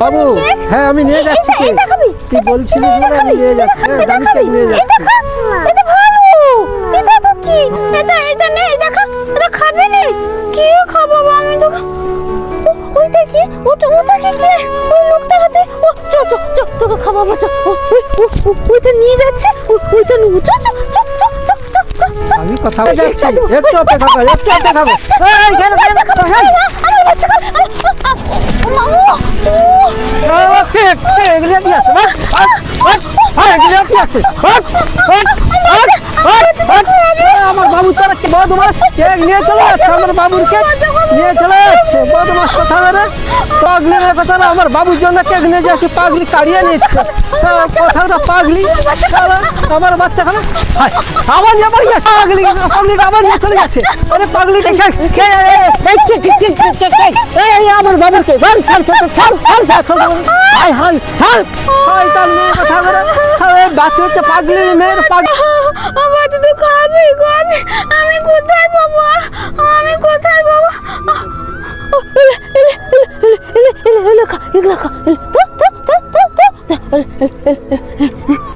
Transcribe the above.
বাবু হ্যাঁ আমি নিয়ে যাচ্ছি তুই বলছিলিস বলে আমি নিয়ে যাচ্ছি আমি কেক নিয়ে যাচ্ছি এটা ভালো এটা তো কি এটা নে এটা খা এটা খাবে না কি খাবো আমি তো ওইটা কি ওটা কি ওই লোকটার হাতে ও চ তোকে খাবো বাচ্চা ওইটা নিয়ে যাচ্ছে ওইটা নিয়ে চ আমি কথা বলে যাচ্ছি একটু অপেক্ষা কর এই কেন এগুলো কি আছে এগুলো কি আছে আমার বাবু তারা বদমাস কেক নিয়ে চলে যাচ্ছে আমার বাবুর কেক নিয়ে চলে যাচ্ছে বদমাস কথা রে পাগলির কথা না আমার বাবুর জন্য কেক নিয়ে যাচ্ছি পাগলি কাড়িয়ে নিচ্ছে কথাটা পাগলি আমার বাচ্চা খাবে আবার নিয়ে বাড়ি যাচ্ছে পাগলি আবার নিয়ে চলে যাচ্ছে আরে পাগলি আমার বাবুরকে বাড়ি ছাড় বাচ্চা হচ্ছে পাগলি মেয়ের পাগলি আমার তো খাবে আমি কোথায় পাবো